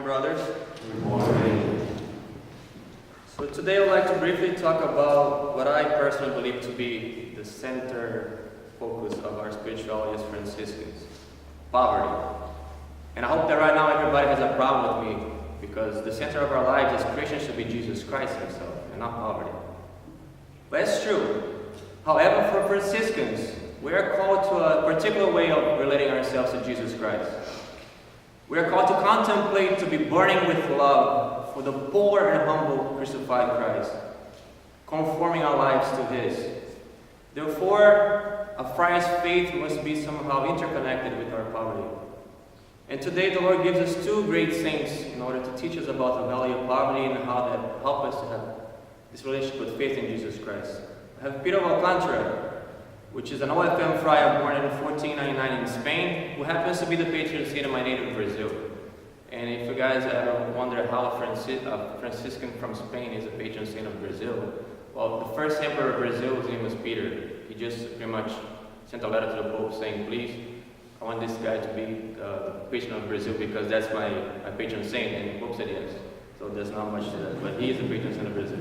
brothers. Good morning. So today I would like to briefly talk about what I personally believe to be the center focus of our spirituality as Franciscans: poverty. And I hope that right now everybody has a problem with me, because the center of our lives as Christians should be Jesus Christ himself, and not poverty. But it's true. However, for Franciscans, we are called to a particular way of relating ourselves to Jesus Christ. We are called to contemplate, to be burning with love for the poor and humble crucified Christ, conforming our lives to His. Therefore, a friar's faith must be somehow interconnected with our poverty. And today the Lord gives us two great saints in order to teach us about the value of poverty and how that help us to have this relationship with faith in Jesus Christ. I have Peter of Alcantara, which is an OFM friar born in 1499 in Spain, who happens to be the patron saint of my native Brazil. And if you guys ever wonder how a Franciscan from Spain is a patron saint of Brazil, well, the first emperor of Brazil, his name was Peter. He just pretty much sent a letter to the Pope saying, please, I want this guy to be the patron of Brazil because that's my patron saint. And the Pope said yes. So there's not much to that, but he is the patron saint of Brazil.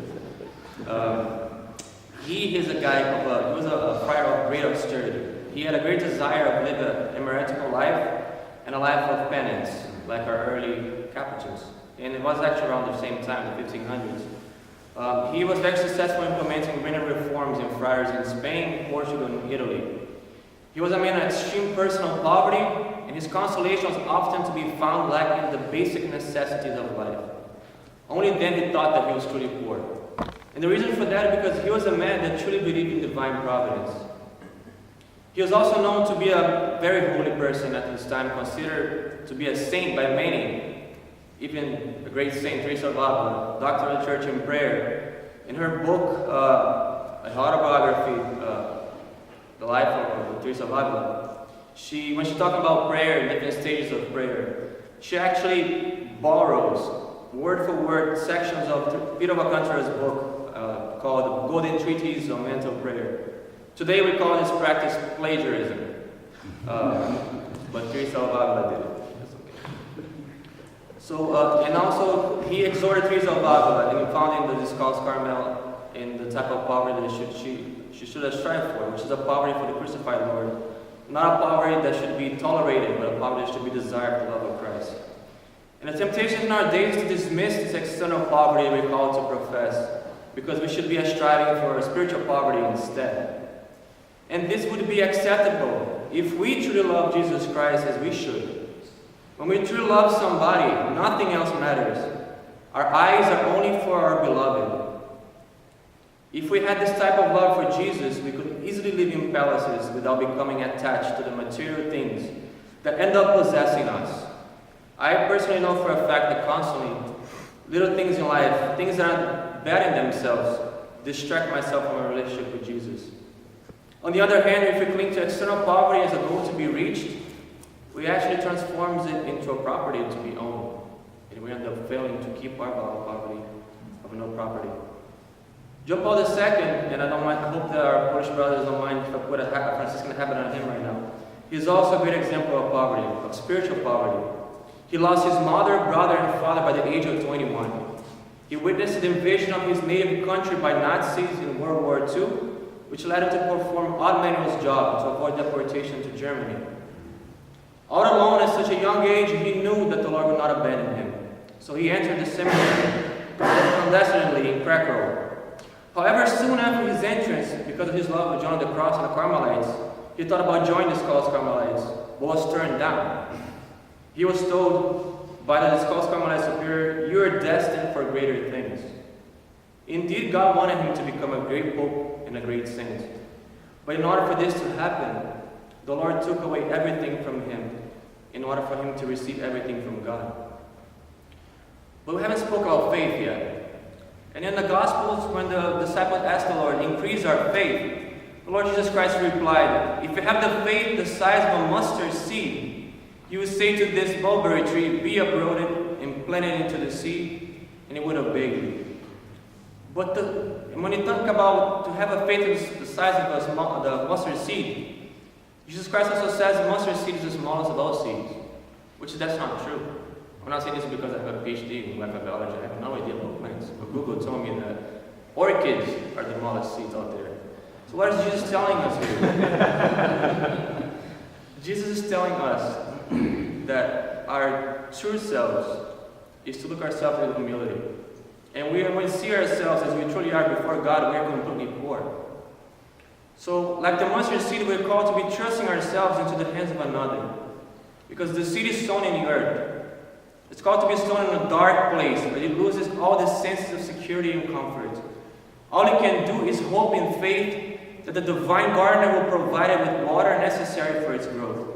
He is a guy he was a friar of great austerity. He had a great desire to live an emeritical life and a life of penance, like our early Capuchins. And it was actually around the same time, the 1500s. He was very successful in implementing many reforms in friars in Spain, Portugal, and Italy. He was a man of extreme personal poverty, and his consolation was often to be found lacking the basic necessities of life. Only then he thought that he was truly poor. And the reason for that is because he was a man that truly believed in divine providence. He was also known to be a very holy person at his time, considered to be a saint by many. Even the great Saint Teresa of Avila, Doctor of the Church in Prayer. In her book, an autobiography, The Life of Teresa of Avila, when she talks about prayer and different stages of prayer, she actually borrows word for word sections of Peter of Alcantara's book called Golden Treatise on Mental Prayer. Today we call this practice plagiarism, but Teresa of Avila did it. So, and also he exhorted Teresa of Avila in founding the Descalce Carmel in the type of poverty that she should have strived for, which is a poverty for the crucified Lord. Not a poverty that should be tolerated, but a poverty that should be desired for the love of Christ. And the temptation in our days is to dismiss this external poverty we're called to profess, because we should be striving for spiritual poverty instead. And this would be acceptable if we truly love Jesus Christ as we should. When we truly love somebody, nothing else matters. Our eyes are only for our beloved. If we had this type of love for Jesus, we could easily live in palaces without becoming attached to the material things that end up possessing us. I personally know for a fact that constantly, little things in life, things that are bad in themselves, distract myself from a relationship with Jesus. On the other hand, if we cling to external poverty as a goal to be reached, we actually transforms it into a property to be owned. And we end up failing to keep our vow of poverty, of no property. John Paul II, and I hope that our Polish brothers don't mind if I put a Franciscan habit on him right now. He's also a great example of poverty, of spiritual poverty. He lost his mother, brother, and father by the age of 21. He witnessed the invasion of his native country by Nazis in World War II, which led him to perform odd manual jobs to avoid deportation to Germany. All alone at such a young age, he knew that the Lord would not abandon him. So he entered the seminary clandestinely in Krakow. However, soon after his entrance, because of his love of John of the Cross and the Carmelites, he thought about joining the Descalce Carmelites, but was turned down. He was told by the Descalce Carmelite Superior, you are destined for greater things. Indeed, God wanted him to become a great pope and a great saint. But in order for this to happen, the Lord took away everything from him in order for him to receive everything from God. But we haven't spoken about faith yet. And in the Gospels, when the disciples asked the Lord, increase our faith, the Lord Jesus Christ replied, if you have the faith the size of a mustard seed, you would say to this mulberry tree, be uprooted and planted into the sea, and it would obey you. But when you talk about to have a faith the size of the mustard seed, Jesus Christ also says the mustard seed is the smallest of all seeds, which that's not true. I'm not saying this because I have a PhD in molecular biology. I have no idea about plants. But Google told me that orchids are the smallest seeds out there. So what is Jesus telling us here? Jesus is telling us that our true selves is to look ourselves with humility. And when we see ourselves as we truly are before God, we are completely poor. So, like the mustard seed, we're called to be trusting ourselves into the hands of another. Because the seed is sown in the earth. It's called to be sown in a dark place, where it loses all the senses of security and comfort. All it can do is hope in faith that the divine gardener will provide it with water necessary for its growth.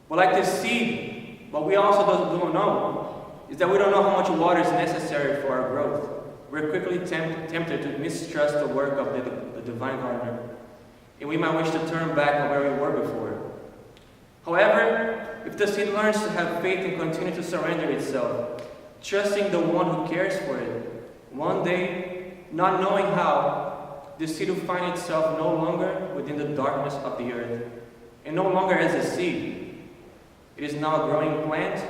But like the seed, what we also don't know is that we don't know how much water is necessary for our growth. We're quickly tempted to mistrust the work of the divine gardener, and we might wish to turn back on where we were before. However, if the seed learns to have faith and continue to surrender itself, trusting the one who cares for it, one day, not knowing how, the seed will find itself no longer within the darkness of the earth, and no longer as a seed. It is now a growing plant,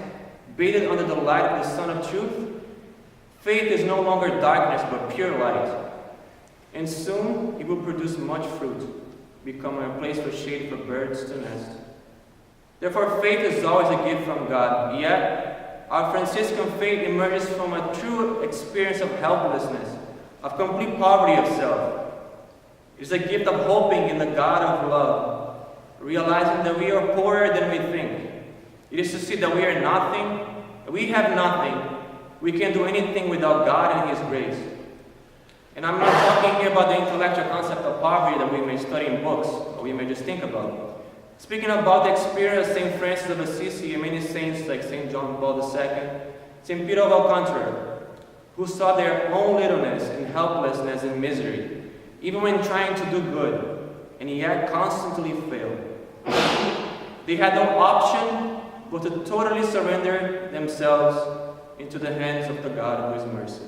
bathed under the light of the sun of truth. Faith is no longer darkness, but pure light. And soon, it will produce much fruit, becoming a place for shade for birds to nest. Therefore, faith is always a gift from God. Yet, our Franciscan faith emerges from a true experience of helplessness, of complete poverty of self. It is a gift of hoping in the God of love, realizing that we are poorer than we think. It is to see that we are nothing, we have nothing, we can't do anything without God and His grace. And I'm not talking here about the intellectual concept of poverty that we may study in books, or we may just think about. Speaking about the experience of St. Francis of Assisi and many saints like St. John Paul II, St. Peter of Alcantara, who saw their own littleness and helplessness and misery, even when trying to do good, and yet constantly failed. They had no option but to totally surrender themselves into the hands of the God who is mercy.